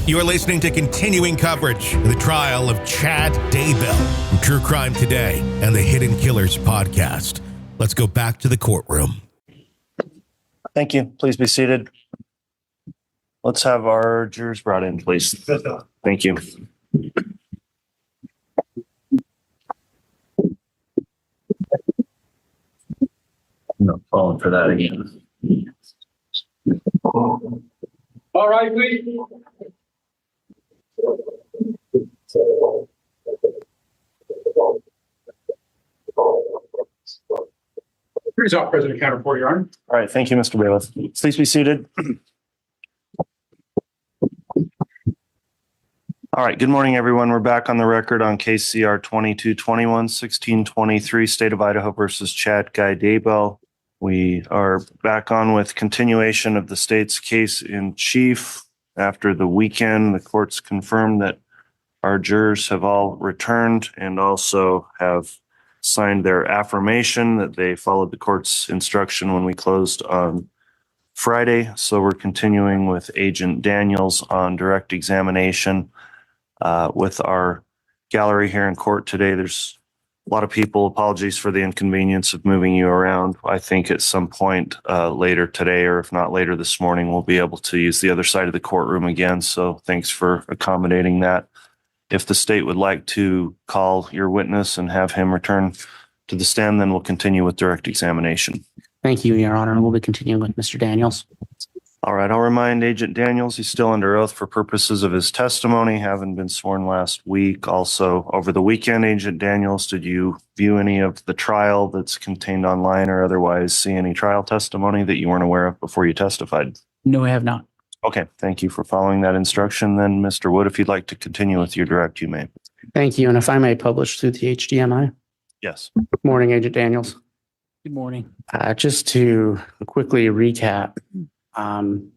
You are listening to continuing coverage of the trial of Chad Daybell from True Crime Today and the Hidden Killers podcast. Let's go back to the courtroom. Thank you. Please be seated. Let's have our jurors brought in, please. Thank you. I'm not falling for that again. All right, please. Here's our President Counterport, Your Honor. All right. Thank you, Mr. Bailiff. Please be seated. All right. Good morning, everyone. We're back on the record on case CR 2221-1623, State of Idaho versus Chad Guy Daybell. We are back on with continuation of the state's case in chief. After the weekend, the courts confirmed that our jurors have all returned and also have signed their affirmation that they followed the court's instruction when we closed on Friday. So we're continuing with Agent Daniels on direct examination. With our gallery here in court today, there's a lot of people. Apologies for the inconvenience of moving you around. I think at some point later today, or if not later this morning, we'll be able to use the other side of the courtroom again. So thanks for accommodating that. If the state would like to call your witness and have him return to the stand, then we'll continue with direct examination. Thank you, Your Honor. We'll be continuing with Mr. Daniels. All right. I'll remind Agent Daniels he's still under oath for purposes of his testimony, having been sworn last week. Also, over the weekend, Agent Daniels, did you view any of the trial that's contained online or otherwise see any trial testimony that you weren't aware of before you testified? No, I have not. Okay. Thank you for following that instruction. Then, Mr. Wood, if you'd like to continue with your direct, you may. Thank you. And if I may publish through the HDMI. Yes. Good morning, Agent Daniels. Good morning. Just to quickly recap and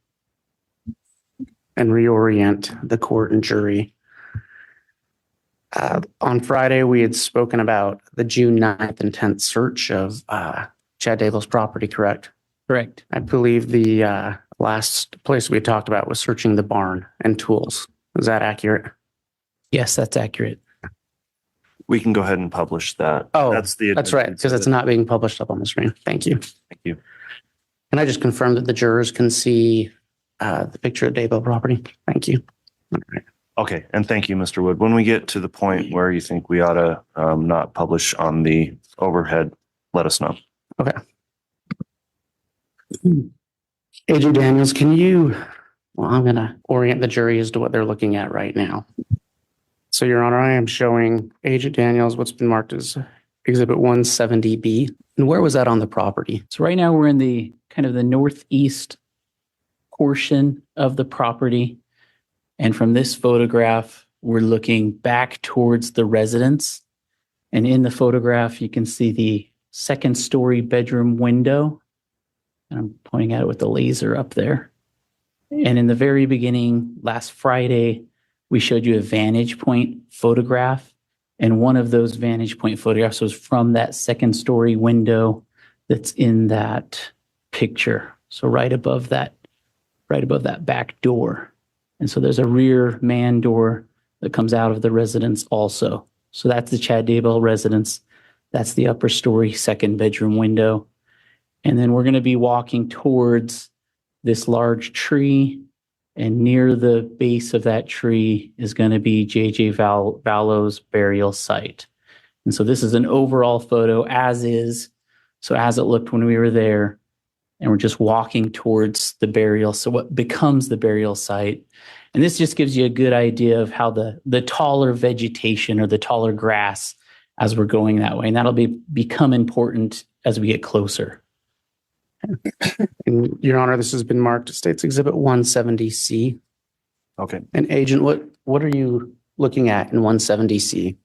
reorient the court and jury. On Friday, we had spoken about the June 9th and 10th search of Chad Daybell's property, correct? Correct. I believe the last place we talked about was searching the barn and tools. Is that accurate? Yes, that's accurate. We can go ahead and publish that. Oh, that's right, because it's not being published up on the screen. Thank you. Thank you. Can I just confirm that the jurors can see the picture of Daybell property? Thank you. All right. Okay. And thank you, Mr. Wood. When we get to the point where you think we ought to not publish on the overhead, let us know. Okay. Agent Daniels, I'm going to orient the jury as to what they're looking at right now. So, Your Honor, I am showing Agent Daniels what's been marked as Exhibit 170B. And where was that on the property? So right now we're in the kind of the northeast portion of the property. And from this photograph, we're looking back towards the residence. And in the photograph, you can see the second story bedroom window. And I'm pointing at it with the laser up there. And in the very beginning, last Friday, we showed you a vantage point photograph. And one of those vantage point photographs was from that second story window that's in that picture. So right above that back door. And so there's a rear man door that comes out of the residence also. So that's the Chad Daybell residence. That's the upper story second bedroom window. And then we're going to be walking towards this large tree. And near the base of that tree is going to be J.J. Vallow's burial site. And so this is an overall photo as is. So as it looked when we were there, and we're just walking towards the burial. So what becomes the burial site. And this just gives you a good idea of how the taller vegetation or the taller grass as we're going that way. And that'll become important as we get closer. And Your Honor, this has been marked State's Exhibit 170C. Okay. And Agent, what are you looking at in 170C?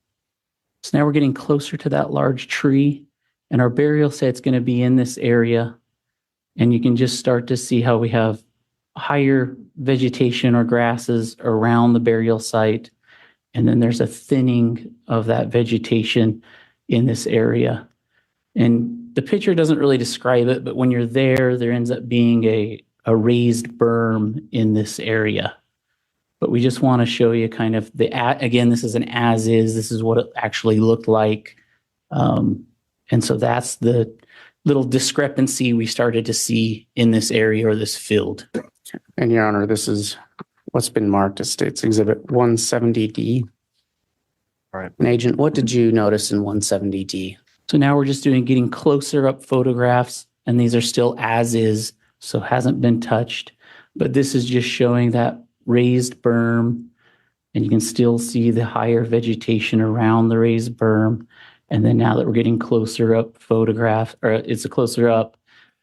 So now we're getting closer to that large tree, and our burial site's going to be in this area. And you can just start to see how we have higher vegetation or grasses around the burial site. And then there's a thinning of that vegetation in this area. And the picture doesn't really describe it, but when you're there ends up being a raised berm in this area. but we just want to show you kind of again, this is an as is. This is what it actually looked like. And so that's the little discrepancy we started to see in this area or this field. And Your Honor, this is what's been marked as State's Exhibit 170D. All right. And Agent, what did you notice in 170D? So now we're just getting closer up photographs, and these are still as is, so hasn't been touched. But this is just showing that raised berm, and you can still see the higher vegetation around the raised berm. And then now that we're getting closer up photograph, or it's a closer up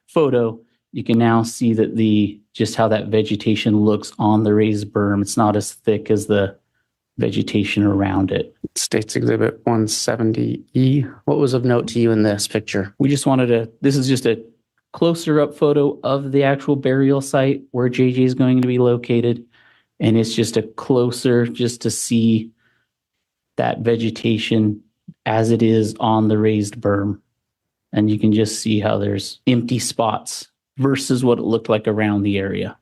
photo, you can now see that just how that vegetation looks on the raised berm. It's not as thick as the vegetation around it. State's Exhibit 170E. What was of note to you in this picture? We just this is just a closer up photo of the actual burial site where JJ is going to be located. And it's just a closer just to see that vegetation as it is on the raised berm. And you can just see how there's empty spots versus what it looked like around the area.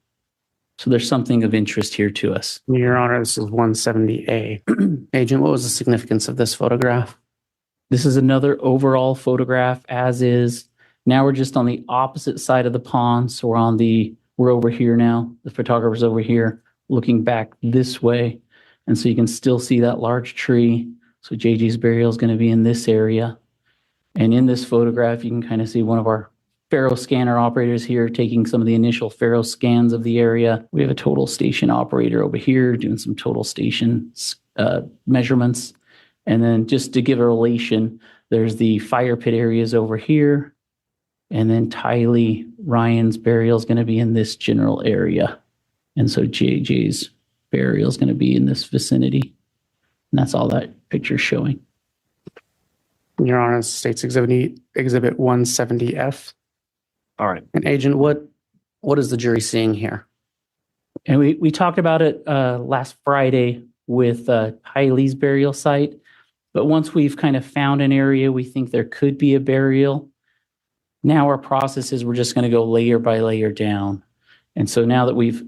So there's something of interest here to us. Your Honor, this is 170A. Agent, what was the significance of this photograph? This is another overall photograph as is. Now we're just on the opposite side of the pond. So we're over here now. The photographer's over here looking back this way. And so you can still see that large tree. So JJ's burial is going to be in this area. And in this photograph, you can kind of see one of our Faro scanner operators here taking some of the initial Faro scans of the area. We have a total station operator over here doing some total station measurements. And then just to give a relation, there's the fire pit areas over here. And then Tylee Ryan's burial is going to be in this general area. And so JJ's burial is going to be in this vicinity. And that's all that picture's showing. Your Honor, State's Exhibit 170F. All right. And Agent, what is the jury seeing here? And we talked about it last Friday with Tylee's burial site. But once we've kind of found an area we think there could be a burial, now our process is we're just going to go layer by layer down. And so now that we've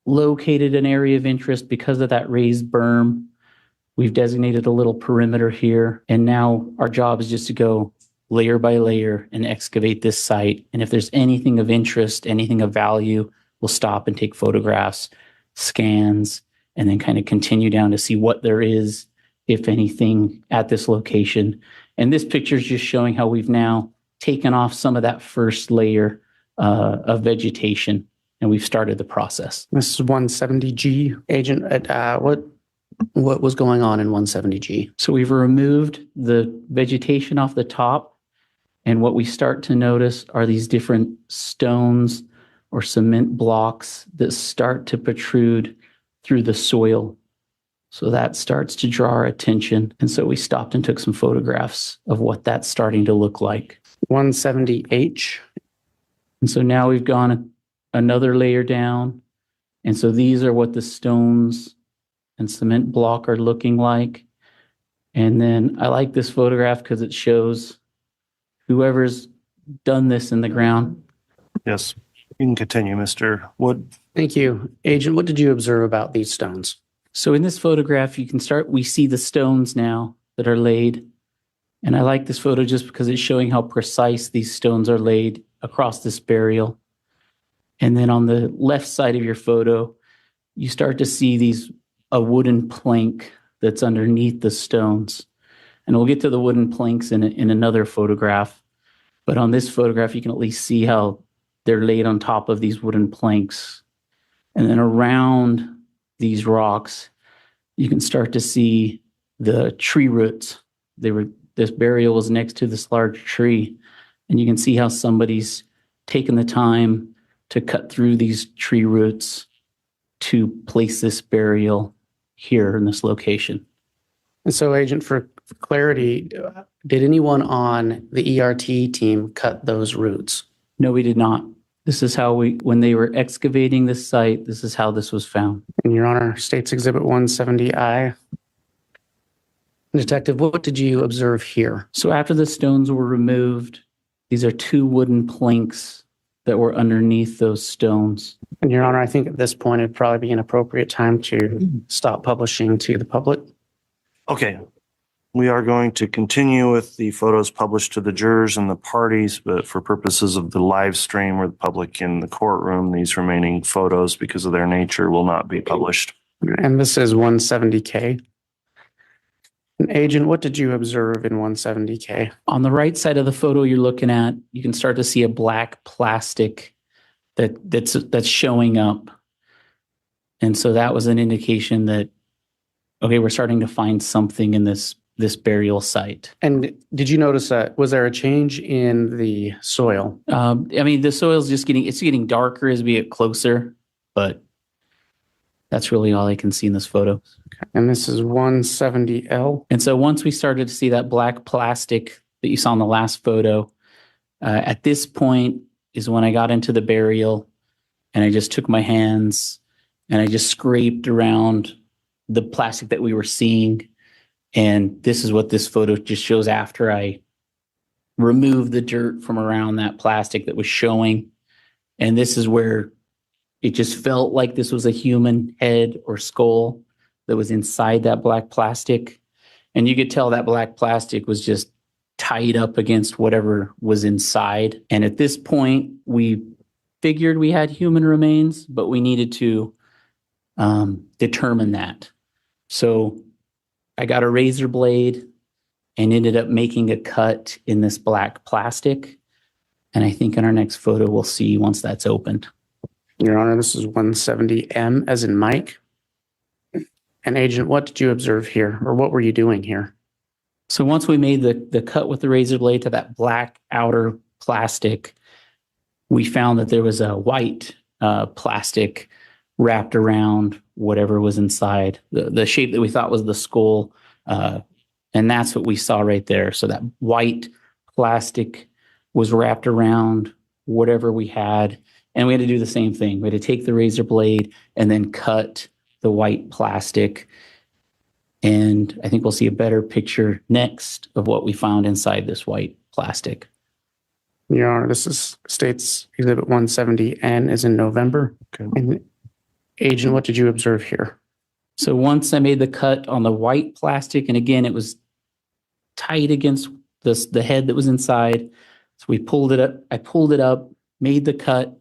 located an area of interest because of that raised berm, we've designated a little perimeter here. And now our job is just to go layer by layer and excavate this site. And if there's anything of interest, anything of value, we'll stop and take photographs, scans, and then kind of continue down to see what there is, if anything, at this location. And this picture is just showing how we've now taken off some of that first layer of vegetation, and we've started the process. This is 170G. Agent, what was going on in 170G? So we've removed the vegetation off the top, and what we start to notice are these different stones or cement blocks that start to protrude through the soil. So that starts to draw our attention. And so we stopped and took some photographs of what that's starting to look like. 170H. And so now we've gone another layer down. And so these are what the stones and cement block are looking like. And then I like this photograph because it shows whoever's done this in the ground. Yes. You can continue, Mr. Wood. Thank you. Agent, what did you observe about these stones? So in this photograph, we see the stones now that are laid. And I like this photo just because it's showing how precise these stones are laid across this burial. And then on the left side of your photo, you start to see a wooden plank that's underneath the stones. And we'll get to the wooden planks in another photograph. But on this photograph, you can at least see how they're laid on top of these wooden planks. And then around these rocks, you can start to see the tree roots. This burial was next to this large tree. And you can see how somebody's taken the time to cut through these tree roots to place this burial here in this location. And so, Agent, for clarity, did anyone on the ERT team cut those roots? No, we did not. This is how when they were excavating this site, this is how this was found. And Your Honor, State's Exhibit 170I. Detective, what did you observe here? So after the stones were removed, these are two wooden planks that were underneath those stones. And Your Honor, I think at this point, it'd probably be an appropriate time to stop publishing to the public. Okay. We are going to continue with the photos published to the jurors and the parties, but for purposes of the live stream or the public in the courtroom, these remaining photos, because of their nature, will not be published. And this is 170K. And Agent, what did you observe in 170K? On the right side of the photo you're looking at, you can start to see a black plastic that's showing up. And so that was an indication that, okay, we're starting to find something in this burial site. And did you notice that, was there a change in the soil? I mean, the soil's just getting darker as we get closer, but that's really all I can see in this photo. And this is 170L. And so once we started to see that black plastic that you saw in the last photo, at this point is when I got into the burial and I just took my hands and I just scraped around the plastic that we were seeing. And this is what this photo just shows after I removed the dirt from around that plastic that was showing. And this is where it just felt like this was a human head or skull that was inside that black plastic. And you could tell that black plastic was just tied up against whatever was inside. And at this point, we figured we had human remains, but we needed to determine that. So I got a razor blade and ended up making a cut in this black plastic. And I think in our next photo, we'll see once that's opened. Your Honor, this is 170M as in Mike. And Agent, what did you observe here, or what were you doing here? So once we made the cut with the razor blade to that black outer plastic, we found that there was a white plastic wrapped around whatever was inside, the shape that we thought was the skull. And that's what we saw right there. So that white plastic was wrapped around whatever we had. And we had to do the same thing. We had to take the razor blade and then cut the white plastic. And I think we'll see a better picture next of what we found inside this white plastic. Your Honor, this is states Exhibit 170N is in November. Okay. And Agent, what did you observe here? So once I made the cut on the white plastic, and again, it was tight against the head that was inside. So we pulled it up. I pulled it up, made the cut,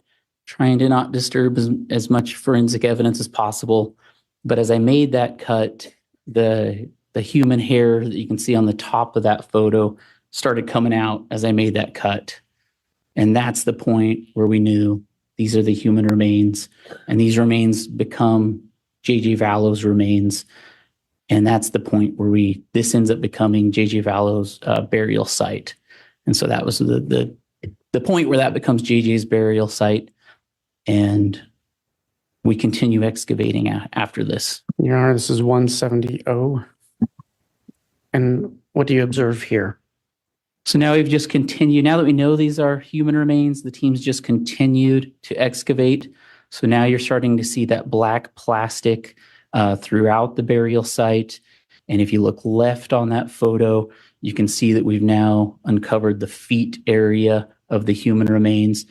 trying to not disturb as much forensic evidence as possible. But as I made that cut, the human hair that you can see on the top of that photo started coming out as I made that cut. And that's the point where we knew these are the human remains, and these remains become J.J. Vallow's remains. And that's the point where this ends up becoming J.J. Vallow's burial site. And so that was the point where that becomes J.J.'s burial site. And we continue excavating after this. Your Honor, this is 170O. And what do you observe here? So now we've just continued. Now that we know these are human remains, the team's just continued to excavate. So now you're starting to see that black plastic throughout the burial site. And if you look left on that photo, you can see that we've now uncovered the feet area of the human remains.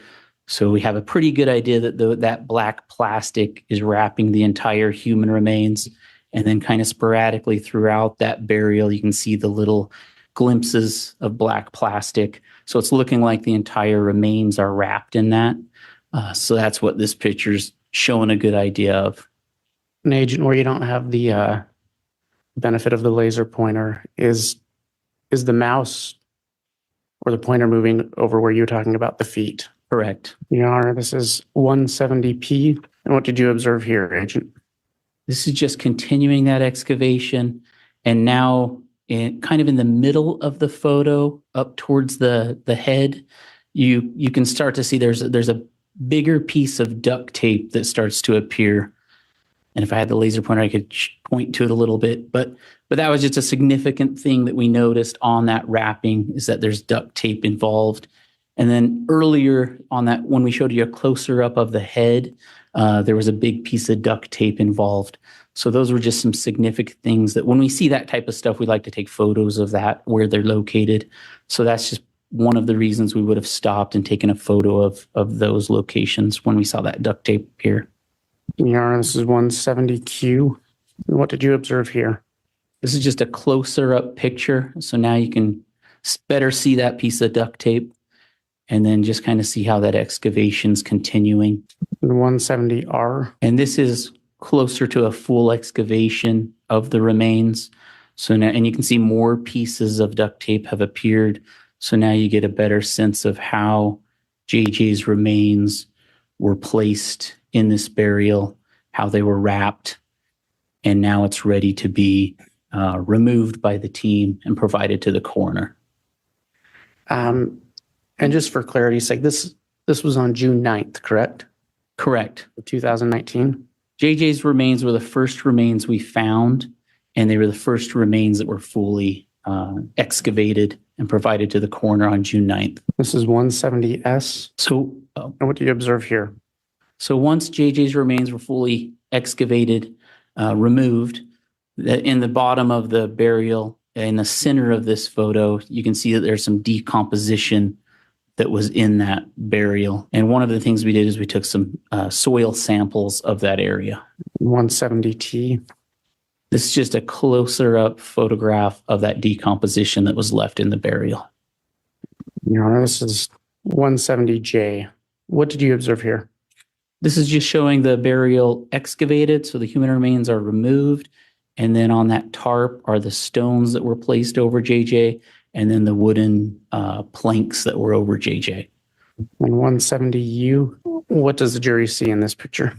So we have a pretty good idea that that black plastic is wrapping the entire human remains. And then kind of sporadically throughout that burial, you can see the little glimpses of black plastic. So it's looking like the entire remains are wrapped in that. So that's what this picture's showing a good idea of. An Agent, where you don't have the benefit of the laser pointer, is the mouse or the pointer moving over where you're talking about the feet? Correct. Your Honor, this is 170P. And what did you observe here, Agent? This is just continuing that excavation. And now kind of in the middle of the photo, up towards the head, you can start to see there's a bigger piece of duct tape that starts to appear. And if I had the laser pointer, I could point to it a little bit. But that was just a significant thing that we noticed on that wrapping, is that there's duct tape involved. And then earlier on that, when we showed you a closer up of the head, there was a big piece of duct tape involved. So those were just some significant things that when we see that type of stuff, we like to take photos of that, where they're located. So that's just one of the reasons we would have stopped and taken a photo of those locations when we saw that duct tape here. Your Honor, this is 170Q. What did you observe here? This is just a closer up picture. So now you can better see that piece of duct tape and then just kind of see how that excavation's continuing. 170R. And this is closer to a full excavation of the remains. So now, and you can see more pieces of duct tape have appeared. So now you get a better sense of how JJ's remains were placed in this burial, how they were wrapped, and now it's ready to be removed by the team and provided to the coroner. And just for clarity's sake, this was on June 9th, correct? Correct. 2019? JJ's remains were the first remains we found, and they were the first remains that were fully excavated and provided to the coroner on June 9th. This is 170S. So, And what do you observe here? so once JJ's remains were fully excavated, removed, in the bottom of the burial, in the center of this photo, you can see that there's some decomposition that was in that burial. And one of the things we did is we took some soil samples of that area. 170T. This is just a closer up photograph of that decomposition that was left in the burial. Your Honor, this is 170J. What did you observe here? This is just showing the burial excavated, so the human remains are removed. And then on that tarp are the stones that were placed over JJ, and then the wooden planks that were over JJ. And 170U. What does the jury see in this picture?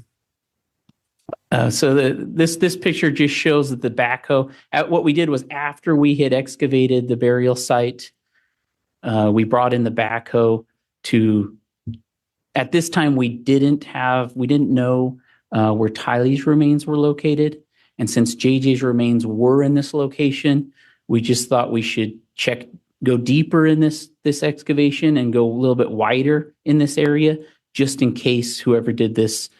So this picture just shows that the backhoe, what we did was after we had excavated the burial site, we brought in the backhoe to, at this time we didn't know where Tylee's remains were located. And since JJ's remains were in this location, we just thought we should go deeper in this excavation and go a little bit wider in this area, just in case whoever did this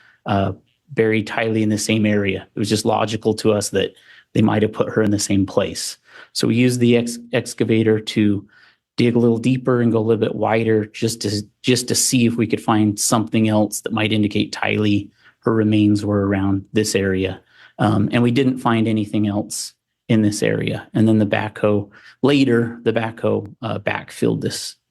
buried Tylee in the same area. It was just logical to us that they might have put her in the same place. So we used the excavator to dig a little deeper and go a little bit wider, just to see if we could find something else that might indicate Tylee, her remains were around this area. And we didn't find anything else in this area. And then the backhoe backfilled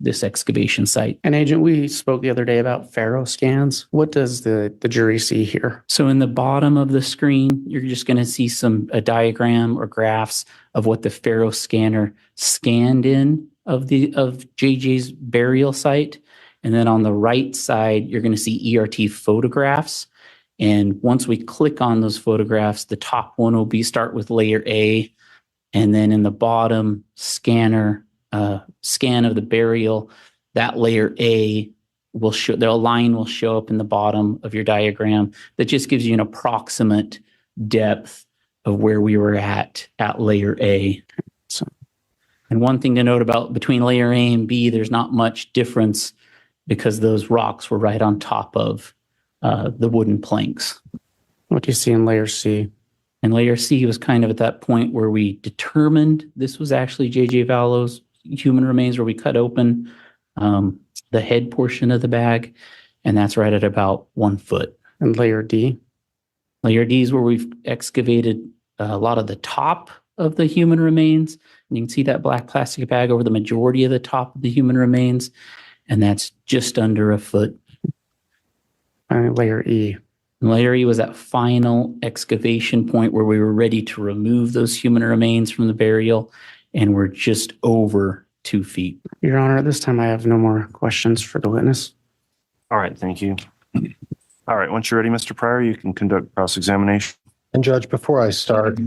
this excavation site. And Agent, we spoke the other day about Faro scans. What does the jury see here? So in the bottom of the screen, you're just going to see a diagram or graphs of what the Faro scanner scanned in of JJ's burial site. And then on the right side, you're going to see ERT photographs. And once we click on those photographs, the top one will start with layer A. And then in the bottom scan of the burial, that layer A will show, the line will show up in the bottom of your diagram that just gives you an approximate depth of where we were at layer A. And one thing to note about between layer A and B, there's not much difference because those rocks were right on top of the wooden planks. What do you see in layer C? And layer C was kind of at that point where we determined this was actually J.J. Vallow's human remains, where we cut open the head portion of the bag, and that's right at about 1 foot. And layer D? Layer D is where we've excavated a lot of the top of the human remains. And you can see that black plastic bag over the majority of the top of the human remains, and that's just under 1 foot. Layer E. And layer E was that final excavation point where we were ready to remove those human remains from the burial, and we're just over 2 feet. Your Honor, at this time I have no more questions for the witness. All right, thank you. All right, once you're ready, Mr. Pryor, you can conduct cross-examination. And Judge, before I start,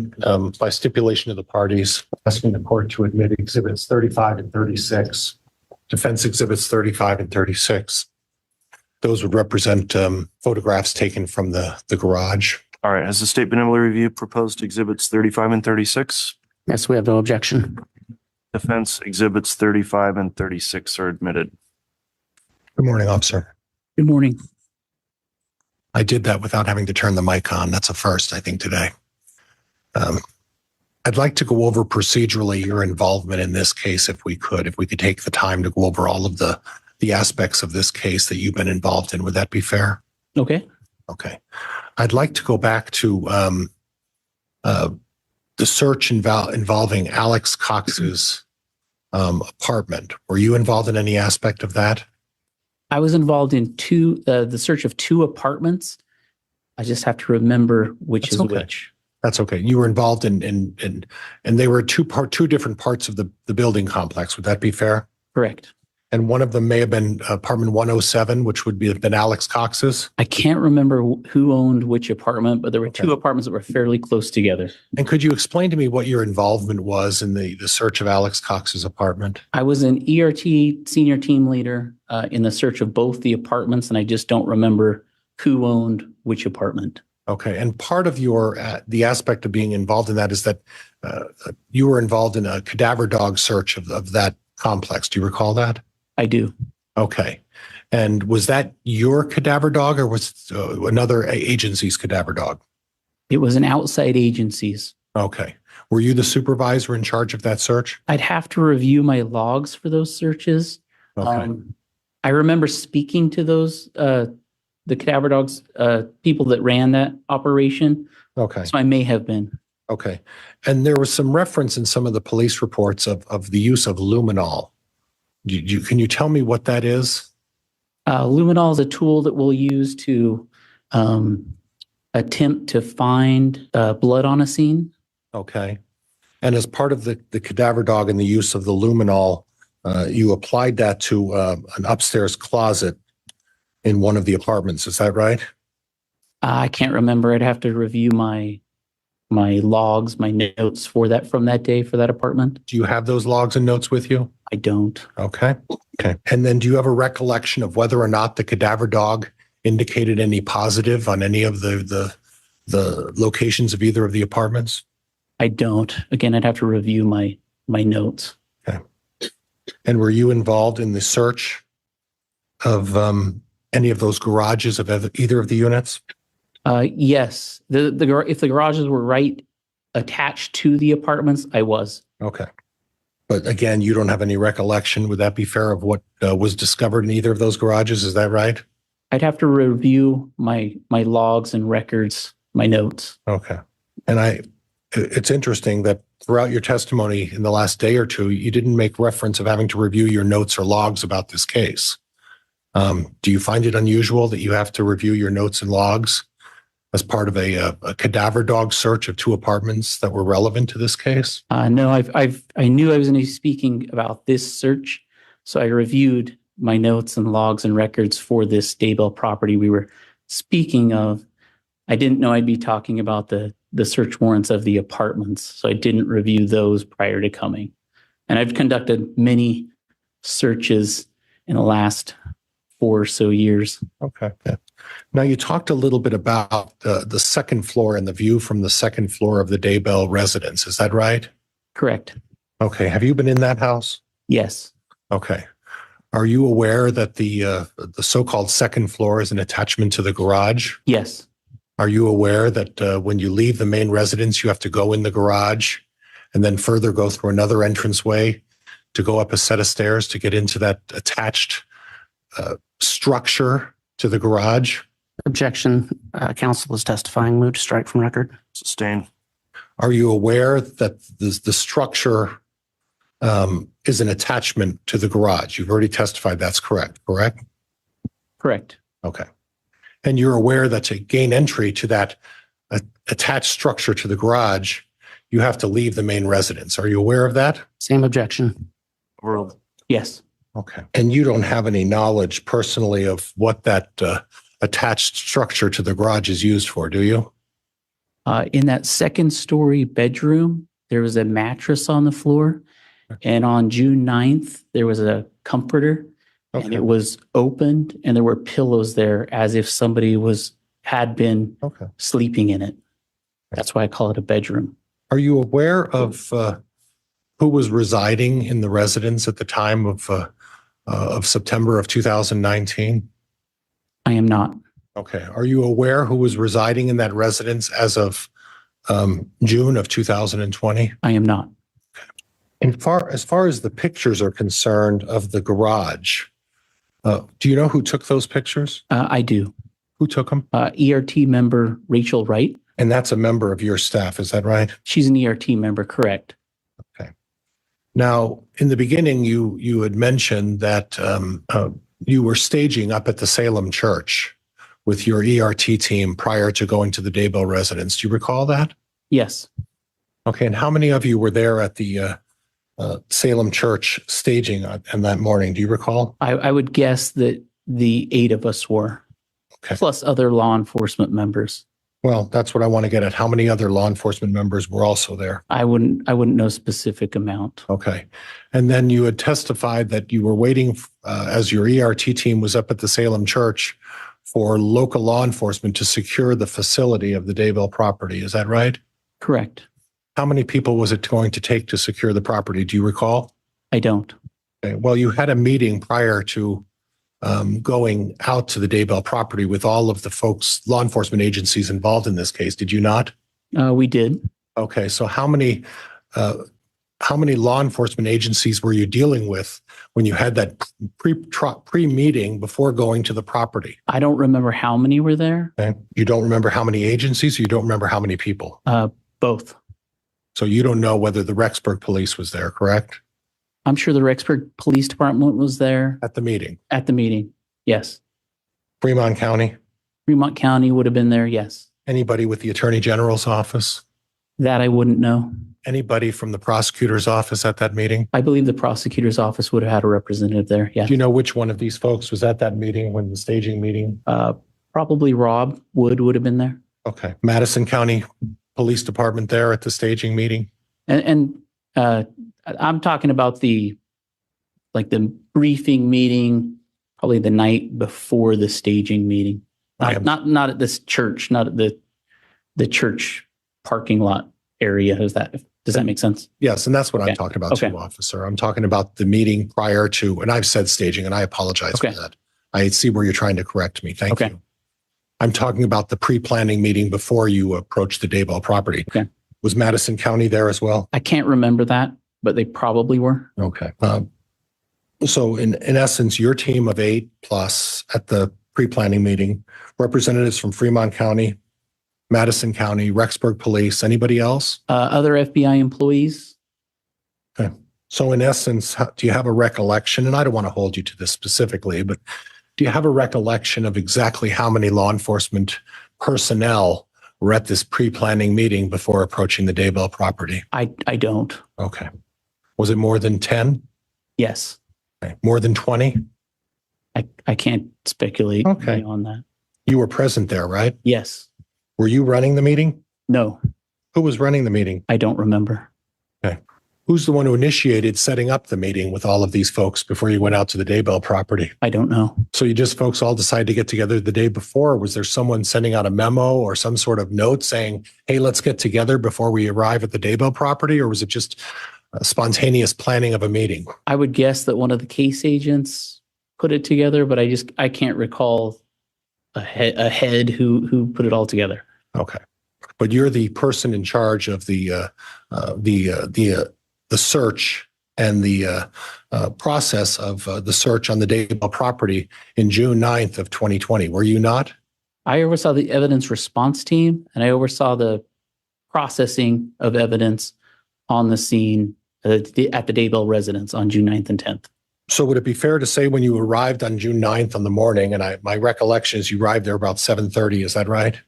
by stipulation of the parties, asking the court to admit exhibits 35 and 36, defense exhibits 35 and 36. Those would represent photographs taken from the garage. All right, has the state been able to review proposed exhibits 35 and 36? Yes, we have no objection. Defense exhibits 35 and 36 are admitted. Good morning, officer. Good morning. I did that without having to turn the mic on. That's a first, I think, today. I'd like to go over procedurally your involvement in this case, if we could take the time to go over all of the aspects of this case that you've been involved in. Would that be fair? Okay. Okay. I'd like to go back to the search involving Alex Cox's apartment. Were you involved in any aspect of that? I was involved in the search of two apartments. I just have to remember which is which. That's okay. You were involved in and they were two different parts of the building complex. Would that be fair? Correct. And one of them may have been apartment 107, which would have been Alex Cox's. I can't remember who owned which apartment, but there were two apartments that were fairly close together. And could you explain to me what your involvement was in the search of Alex Cox's apartment? I was an ERT senior team leader in the search of both the apartments, and I just don't remember who owned which apartment. Okay. And part of your the aspect of being involved in that is that you were involved in a cadaver dog search of that complex. Do you recall that? I do. Okay. And was that your cadaver dog or was it another agency's cadaver dog? It was an outside agency's. Okay. Were you the supervisor in charge of that search? I'd have to review my logs for those searches. Okay. I remember speaking to those, the cadaver dogs, people that ran that operation. Okay. So I may have been. Okay. And there was some reference in some of the police reports of the use of luminol. Can you tell me what that is? Luminol is a tool that we'll use to attempt to find blood on a scene. Okay. And as part of the cadaver dog and the use of the luminol, you applied that to an upstairs closet in one of the apartments. Is that right? I can't remember. I'd have to review my logs, my notes for that from that day for that apartment. Do you have those logs and notes with you? I don't. Okay. Okay. And then do you have a recollection of whether or not the cadaver dog indicated any positive on any of the locations of either of the apartments? I don't. Again, I'd have to review my notes. Okay. And were you involved in the search of any of those garages of either of the units? Yes. If the garages were right attached to the apartments, I was. Okay. But again, you don't have any recollection. Would that be fair of what was discovered in either of those garages? Is that right? I'd have to review my logs and records, my notes. Okay. And it's interesting that throughout your testimony in the last day or two, you didn't make reference of having to review your notes or logs about this case. Do you find it unusual that you have to review your notes and logs as part of a cadaver dog search of two apartments that were relevant to this case? No, I knew I was going to be speaking about this search, so I reviewed my notes and logs and records for this Daybell property we were speaking of. I didn't know I'd be talking about the search warrants of the apartments, so I didn't review those prior to coming. And I've conducted many searches in the last 4 or so years. Okay. Yeah. Now, you talked a little bit about the second floor and the view from the second floor of the Daybell residence. Is that right? Correct. Okay. Have you been in that house? Yes. Okay. Are you aware that the so-called second floor is an attachment to the garage? Yes. Are you aware that when you leave the main residence, you have to go in the garage and then further go through another entranceway to go up a set of stairs to get into that attached structure to the garage? Objection. Counsel is testifying. Move to strike from record. Sustain. Are you aware that the structure is an attachment to the garage? You've already testified that's correct? Correct. Okay. And you're aware that to gain entry to that attached structure to the garage, you have to leave the main residence. Are you aware of that? Same objection. Overruled. Yes. Okay. And you don't have any knowledge personally of what that attached structure to the garage is used for, do you? In that second story bedroom, there was a mattress on the floor. And on June 9th, there was a comforter and it was opened and there were pillows there as if somebody had been sleeping in it. That's why I call it a bedroom. Are you aware of who was residing in the residence at the time of September of 2019? I am not. Okay. Are you aware who was residing in that residence as of June of 2020? I am not. As far as the pictures are concerned of the garage, do you know who took those pictures? I do. Who took them? ERT member Rachel Wright. And that's a member of your staff, is that right? She's an ERT member, correct? Okay. Now, in the beginning, you had mentioned that you were staging up at the Salem church with your ERT team prior to going to the Daybell residence. Do you recall that? Yes. Okay. And how many of you were there at the Salem church staging on that morning? Do you recall? I would guess that the 8 of us were, Okay. plus other law enforcement members. Well, that's what I want to get at. How many other law enforcement members were also there? I wouldn't know specific amount. Okay. And then you had testified that you were waiting as your ERT team was up at the Salem church for local law enforcement to secure the facility of the Daybell property. Is that right? Correct. How many people was it going to take to secure the property? Do you recall? I don't. Okay. Well, you had a meeting prior to going out to the Daybell property with all of the folks, law enforcement agencies involved in this case. Did you not? We did. Okay. So how many law enforcement agencies were you dealing with when you had that pre-meeting before going to the property? I don't remember how many were there. Okay. You don't remember how many agencies, or you don't remember how many people? Both. So you don't know whether the Rexburg police was there, correct? I'm sure the Rexburg Police Department was there At the meeting. at the meeting. Yes. Fremont County? Fremont County would have been there. Yes. Anybody with the Attorney General's office? That I wouldn't know. Anybody from the prosecutor's office at that meeting? I believe the prosecutor's office would have had a representative there. Yeah. Do you know which one of these folks was at that meeting, when the staging meeting? Probably Rob Wood would have been there. Okay. Madison County Police Department there at the staging meeting? And I'm talking about the briefing meeting, probably the night before the staging meeting. Not at this church, not at the church parking lot area. Does that make sense? Yes, and that's what Okay. I'm talking about Okay. too, officer. I'm talking about the meeting prior to, and I've said staging, and I apologize Okay. for that. I see where you're trying to correct me. Thank Okay. you. I'm talking about the pre-planning meeting before you approached the Daybell property. Okay. Was Madison County there as well? I can't remember that, but they probably were. Okay. So in essence, your team of 8 plus at the pre-planning meeting, representatives from Fremont County, Madison County, Rexburg Police, anybody else? Other FBI employees. So in essence, do you have a recollection? And I don't want to hold you to this specifically, but do you have a recollection of exactly how many law enforcement personnel were at this pre-planning meeting before approaching the Daybell property? I don't. Okay. Was it more than 10? Yes. Okay. More than 20? I can't speculate Okay. on that. You were present there, right? Yes. Were you running the meeting? No, Who was running the meeting? I don't remember. Who's the one who initiated setting up the meeting with all of these folks before you went out to the Daybell property? I don't know. So you just folks all decided to get together the day before? Or was there someone sending out a memo or some sort of note saying, hey, let's get together before we arrive at the Daybell property? Or was it just a spontaneous planning of a meeting? I would guess that one of the case agents put it together, but I can't recall a head who put it all together. Okay. But you're the person in charge of the search and the process of the search on the Daybell property in June 9th of 2020. Were you not? I oversaw the evidence response team, and I oversaw the processing of evidence on the scene at the Daybell residence on June 9th and 10th. So would it be fair to say when you arrived on June 9th on the morning, and my recollection is you arrived there about 7:30, is that right?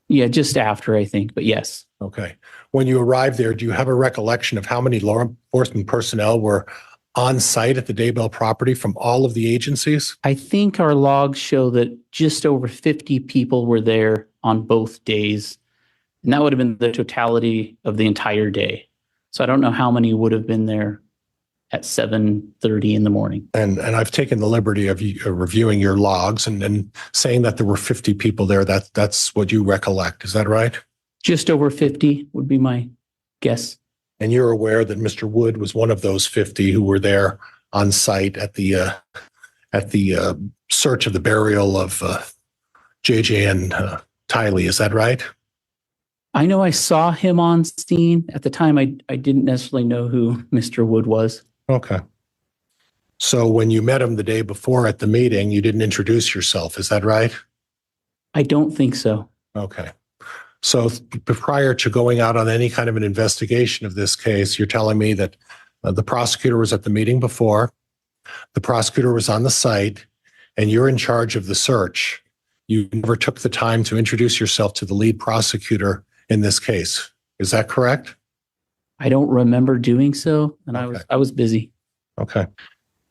Yeah, just after, I think, but yes. Okay. When you arrived there, do you have a recollection of how many law enforcement personnel were on site at the Daybell property from all of the agencies? I think our logs show that just over 50 people were there on both days. And that would have been the totality of the entire day. So I don't know how many would have been there at 7:30 in the morning. And I've taken the liberty of reviewing your logs and saying that there were 50 people there. That's what you recollect. Is that right? Just over 50 would be my guess. And you're aware that Mr. Wood was one of those 50 who were there on site at the search of the burial of JJ and Tylee. Is that right? I know I saw him on scene. At the time, I didn't necessarily know who Mr. Wood was. Okay. So when you met him the day before at the meeting, you didn't introduce yourself. Is that right? I don't think so. Okay. So prior to going out on any kind of an investigation of this case, you're telling me that the prosecutor was at the meeting before, the prosecutor was on the site, and you're in charge of the search. You never took the time to introduce yourself to the lead prosecutor in this case. Is that correct? I don't remember doing so, and Okay. I was busy. Okay.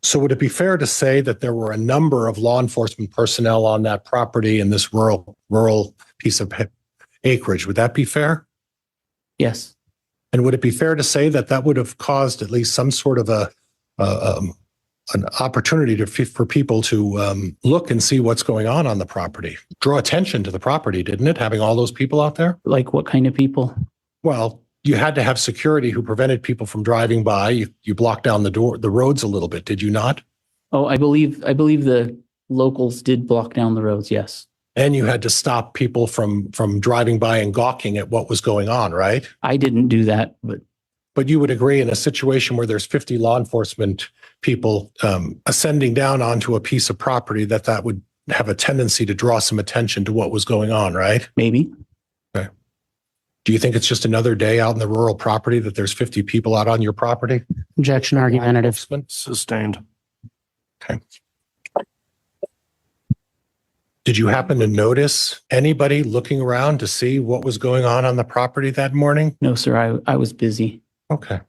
So would it be fair to say that there were a number of law enforcement personnel on that property in this rural piece of acreage? Would that be fair? Yes. And would it be fair to say that that would have caused at least some sort of an opportunity for people to look and see what's going on the property, draw attention to the property, didn't it? Having all those people out there? Like what kind of people? Well, you had to have security who prevented people from driving by. You blocked down the roads a little bit, did you not? Oh, I believe the locals did block down the roads. Yes. And you had to stop people from driving by and gawking at what was going on, right? I didn't do that, But you would agree in a situation where there's 50 law enforcement people ascending down onto a piece of property that would have a tendency to draw some attention to what was going on, right? maybe. Okay. Do you think it's just another day out in the rural property that there's 50 people out on your property? Objection argumentative. Sustained. Okay. Did you happen to notice anybody looking around to see what was going on the property that morning? No, sir. I was busy. Okay.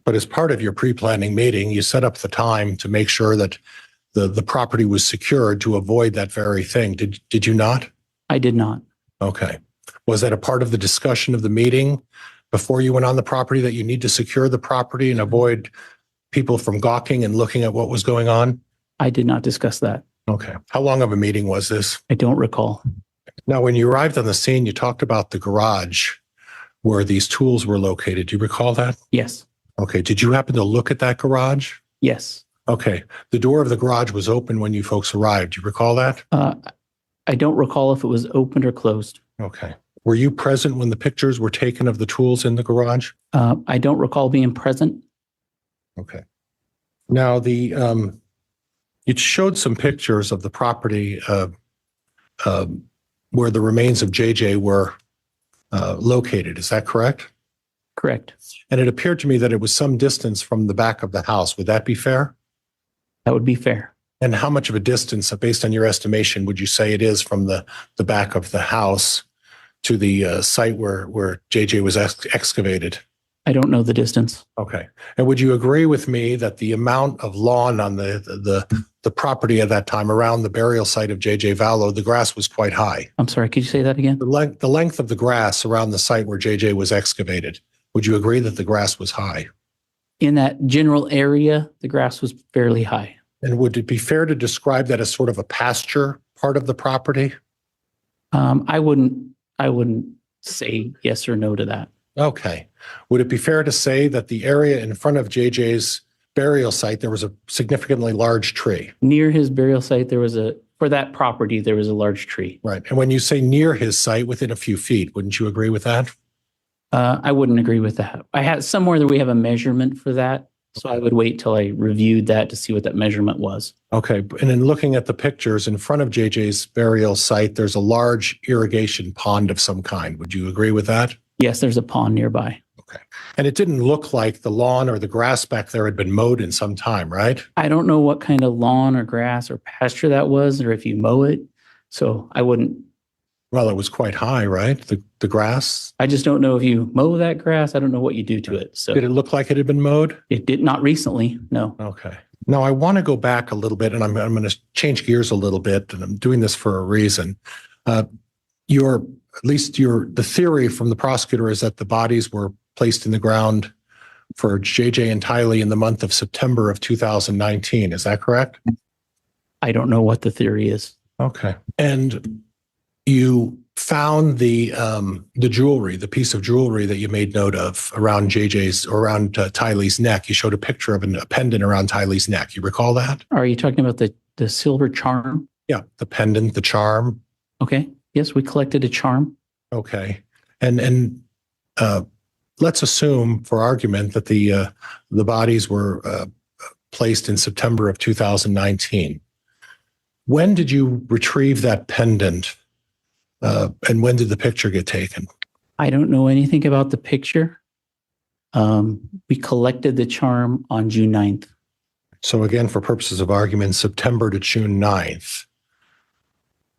But as part of your pre-planning meeting, you set up the time to make sure that the property was secured to avoid that very thing. Did you not? I did not. Okay. Was that a part of the discussion of the meeting before you went on the property that you need to secure the property and avoid people from gawking and looking at what was going on? I did not discuss that. Okay. How long of a meeting was this? I don't recall. Now, when you arrived on the scene, you talked about the garage where these tools were located. Do you recall that? Yes. Okay. Did you happen to look at that garage? Yes. Okay. The door of the garage was open when you folks arrived. Do you recall that? I don't recall if it was opened or closed. Okay. Were you present when the pictures were taken of the tools in the garage? I don't recall being present. Okay. Now, you showed some pictures of the property where the remains of JJ were located. Is that correct? Correct. And it appeared to me that it was some distance from the back of the house. Would that be fair? That would be fair. And how much of a distance, based on your estimation, would you say it is from the back of the house to the site where JJ was excavated? I don't know the distance. Okay. And would you agree with me that the amount of lawn on the property at that time around the burial site of JJ Vallow, the grass was quite high? I'm sorry. Could you say that again? The length of the grass around the site where JJ was excavated, would you agree that the grass was high? In that general area, the grass was fairly high. And would it be fair to describe that as sort of a pasture part of the property? I wouldn't say yes or no to that. Okay. Would it be fair to say that the area in front of JJ's burial site, there was a significantly large tree? Near his burial site, for that property, there was a large tree. Right. And when you say near his site, within a few feet, wouldn't you agree with that? I wouldn't agree with that. I had somewhere that we have a measurement for that. So I would wait till I reviewed that to see what that measurement was. Okay. And in looking at the pictures in front of JJ's burial site, there's a large irrigation pond of some kind. Would you agree with that? Yes, there's a pond nearby. Okay. And it didn't look like the lawn or the grass back there had been mowed in some time, right? I don't know what kind of lawn or grass or pasture that was, or if you mow it. So I wouldn't. Well, it was quite high, right? The grass. I just don't know if you mow that grass. I don't know what you do to it. So Did it look like it had been mowed? it did not recently. No. Okay. Now I want to go back a little bit, and I'm going to change gears a little bit, and I'm doing this for a reason. The theory from the prosecutor is that the bodies were placed in the ground for JJ and Tylee in the month of September of 2019. Is that correct? I don't know what the theory is. Okay. And you found the jewelry, the piece of jewelry that you made note of around Tylee's neck. You showed a picture of a pendant around Tylee's neck. You recall that? Are you talking about the silver charm? Yeah, the pendant, the charm. Okay. Yes, we collected a charm. Okay. And let's assume for argument that the bodies were placed in September of 2019. When did you retrieve that pendant? And when did the picture get taken? I don't know anything about the picture. We collected the charm on June 9th. So again, for purposes of argument, September to June 9th.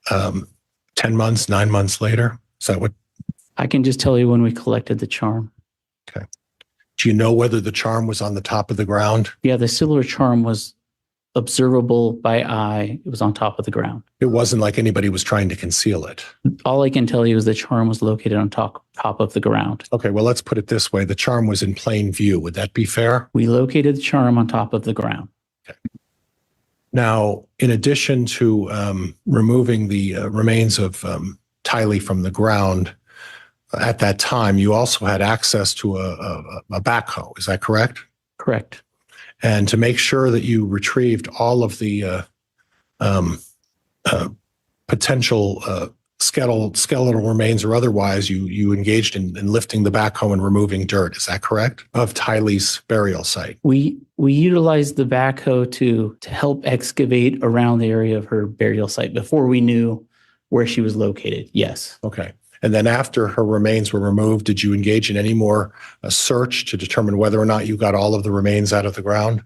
10 months, 9 months later? Is that what? I can just tell you when we collected the charm. Okay. Do you know whether the charm was on the top of the ground? Yeah, the silver charm was observable by eye. It was on top of the ground. It wasn't like anybody was trying to conceal it. All I can tell you is the charm was located on top of the ground. Okay, well, let's put it this way. The charm was in plain view. Would that be fair? We located the charm on top of the ground. Okay. Now, in addition to removing the remains of Tylee from the ground, at that time, you also had access to a backhoe. Is that correct? Correct. And to make sure that you retrieved all of the potential skeletal remains or otherwise, you engaged in lifting the backhoe and removing dirt. Is that correct? Of Tylee's burial site. We utilized the backhoe to help excavate around the area of her burial site before we knew where she was located. Yes. Okay. And then after her remains were removed, did you engage in any more search to determine whether or not you got all of the remains out of the ground?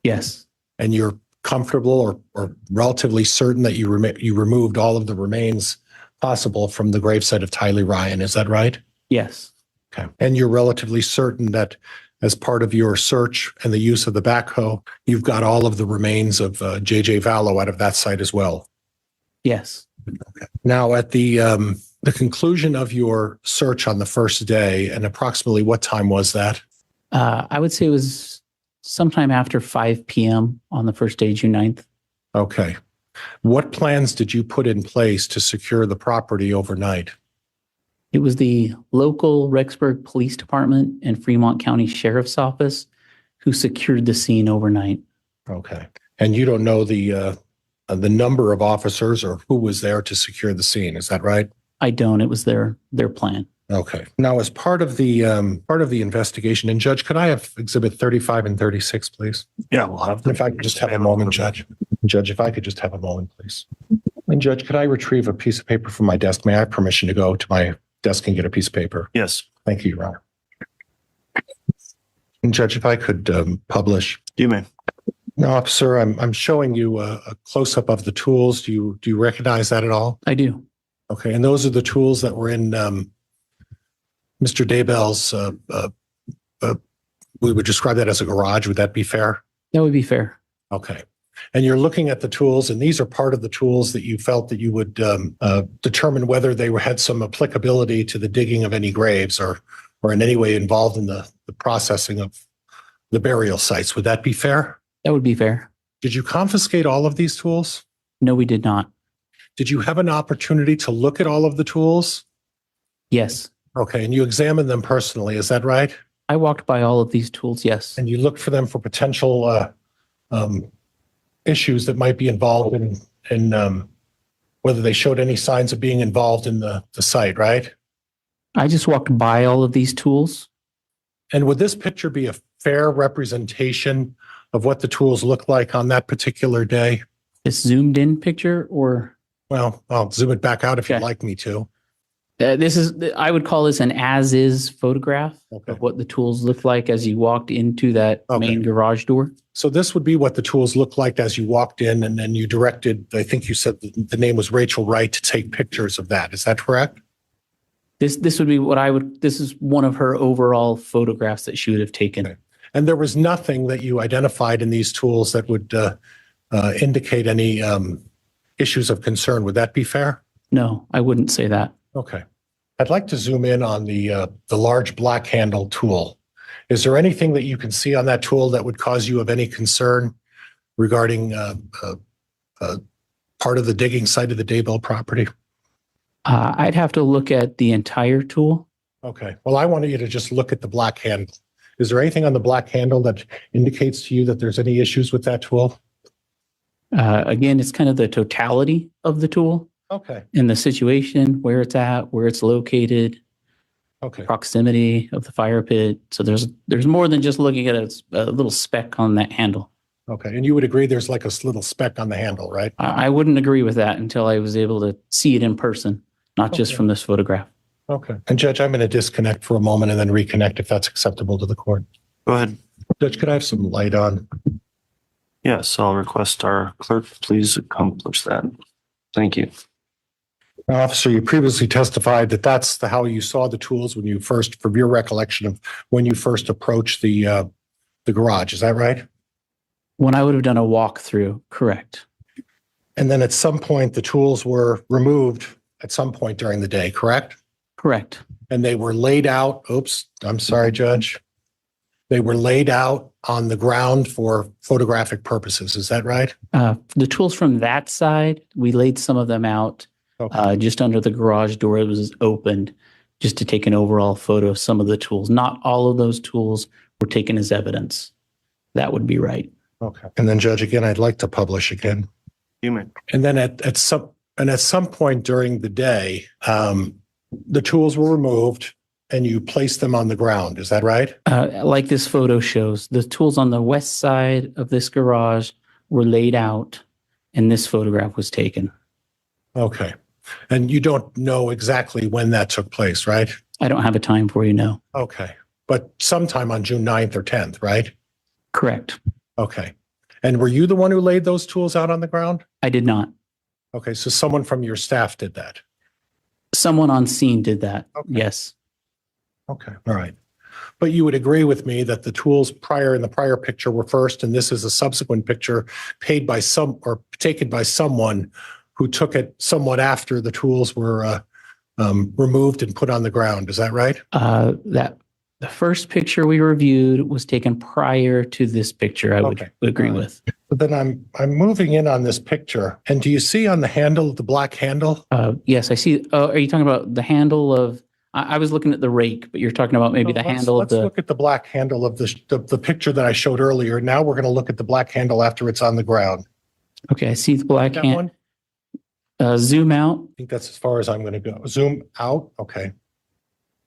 Yes. And you're comfortable or relatively certain that you removed all of the remains possible from the gravesite of Tylee Ryan. Is that right? Yes. Okay. And you're relatively certain that as part of your search and the use of the backhoe, you've got all of the remains of J.J. Vallow out of that site as well? Yes. Okay. Now, at the conclusion of your search on the first day, and approximately what time was that? I would say it was sometime after 5 p.m. on the first day, June 9th. Okay. What plans did you put in place to secure the property overnight? It was the local Rexburg Police Department and Fremont County Sheriff's Office who secured the scene overnight. Okay. And you don't know the number of officers or who was there to secure the scene. Is that right? I don't. It was their plan. Okay. Now, as part of the investigation, and Judge, could I have Exhibit 35 and 36, please? Yeah, we'll have If I could just have a moment, Judge. Judge, if I could just have a moment, please. And Judge, could I retrieve a piece of paper from my desk? May I have permission to go to my desk and get a piece of paper? Yes. Thank you, Your Honor. And Judge, if I could publish. You may. No, sir, I'm showing you a close-up of the tools. Do you recognize that at all? I do. Okay, and those are the tools that were in Mr. Daybell's, we would describe that as a garage. Would that be fair? That would be fair. Okay. And you're looking at the tools, and these are part of the tools that you felt that you would determine whether they had some applicability to the digging of any graves or in any way involved in the processing of the burial sites. Would that be fair? That would be fair. Did you confiscate all of these tools? No, we did not. Did you have an opportunity to look at all of the tools? Yes. Okay, and you examined them personally, is that right? I walked by all of these tools, yes. And you looked for them for potential issues that might be involved in whether they showed any signs of being involved in the site, right? I just walked by all of these tools. And would this picture be a fair representation of what the tools look like on that particular day? This zoomed in picture or? Well, I'll zoom it back out if Okay. you'd like me to. I would call this an as-is photograph Okay. of what the tools look like as you walked into that Okay. main garage door. So this would be what the tools looked like as you walked in, and then you directed, I think you said the name was Rachel Wright, to take pictures of that. Is that correct? This would be this is one of her overall photographs that she would have taken. Okay. And there was nothing that you identified in these tools that would indicate any issues of concern. Would that be fair? No, I wouldn't say that. Okay. I'd like to zoom in on the large black handled tool. Is there anything that you can see on that tool that would cause you of any concern regarding part of the digging site of the Daybell property? I'd have to look at the entire tool. Okay. Well, I wanted you to just look at the black handle. Is there anything on the black handle that indicates to you that there's any issues with that tool? Again, it's kind of the totality of the tool. Okay. And the situation, where it's at, where it's located, Okay. proximity of the fire pit. So there's more than just looking at a little speck on that handle. Okay. And you would agree there's like a little speck on the handle, right? I wouldn't agree with that until I was able to see it in person, not just Okay. from this photograph. Okay. And Judge, I'm going to disconnect for a moment and then reconnect if that's acceptable to the court. Go ahead. Judge, could I have some light on? Yes, I'll request our clerk please accomplish that. Thank you. Now, Officer, you previously testified that that's how you saw the tools when you first, from your recollection of when you first approached the garage. Is that right? When I would have done a walkthrough, correct. And then at some point, the tools were removed at some point during the day, correct? Correct. And they were laid out. Oops, I'm sorry, Judge. They were laid out on the ground for photographic purposes. Is that right? The tools from that side, we laid some of them out Okay. just under the garage door. It was opened just to take an overall photo of some of the tools. Not all of those tools were taken as evidence. That would be right. Okay. And then, Judge, again, I'd like to publish again. You may. And then at some point during the day, the tools were removed and you placed them on the ground. Is that right? Like this photo shows, the tools on the west side of this garage were laid out and this photograph was taken. Okay. And you don't know exactly when that took place, right? I don't have a time for you, no. Okay. But sometime on June 9th or 10th, right? Correct. Okay. And were you the one who laid those tools out on the ground? I did not. Okay. So someone from your staff did that. Someone on scene did that. Okay. Yes. Okay. All right. But you would agree with me that the tools in the prior picture were first, and this is a subsequent picture taken by someone who took it somewhat after the tools were removed and put on the ground. Is that right? That the first picture we reviewed was taken prior to this picture. I would Okay. agree All right. with. But then I'm moving in on this picture, and do you see on the handle, the black handle? Yes, I see. Are you talking about the handle of? I was looking at the rake, but you're talking about maybe the handle of Let's the. look at the black handle of the picture that I showed earlier. Now we're going to look at the black handle after it's on the ground. Okay, I see the black That hand. one? Zoom out. I think that's as far as I'm going to go. Zoom out. Okay.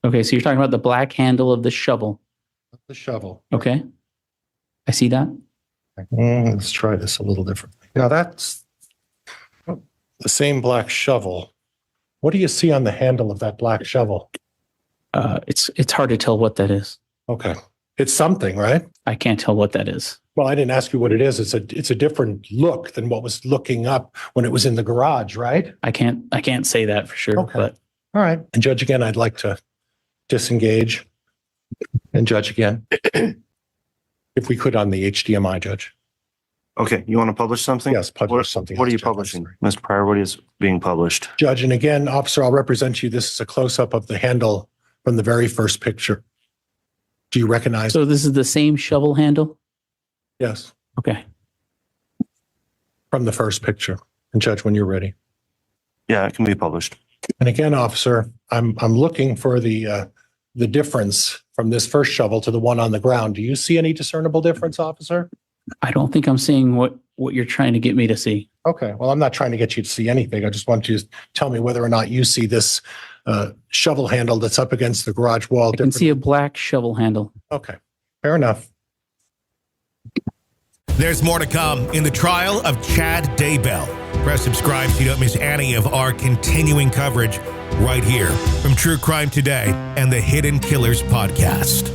Okay, so you're talking about the black handle of the shovel. The shovel. Okay, I see that. Let's try this a little differently. Now that's the same black shovel. What do you see on the handle of that black shovel? It's hard to tell what that is. Okay. It's something, right? I can't tell what that is. Well, I didn't ask you what it is. It's a different look than what was looking up when it was in the garage, right? I can't say that for sure. Okay. But All right. And Judge, again, I'd like to disengage and judge again. If we could on the HDMI, Judge. Okay, you want to publish something? Yes, publish something. What are you else, Judge. I'm publishing? sorry. Mr. Pryor, what is being published? Judge, and again, officer, I'll represent you. This is a close-up of the handle from the very first picture. Do you recognize? so this is the same shovel handle. Yes, Okay. from the first picture. And Judge, when you're ready. Yeah, it can be published. And again, officer, I'm looking for the difference from this first shovel to the one on the ground. Do you see any discernible difference, officer? I don't think I'm seeing what you're trying to get me to see. Okay. Well, I'm not trying to get you to see anything. I just want you to tell me whether or not you see this shovel handle that's up against the garage wall. I can see a black shovel handle. Okay. Fair enough. There's more to come in the trial of Chad Daybell. Press subscribe so you don't miss any of our continuing coverage right here from True Crime Today and the Hidden Killers podcast.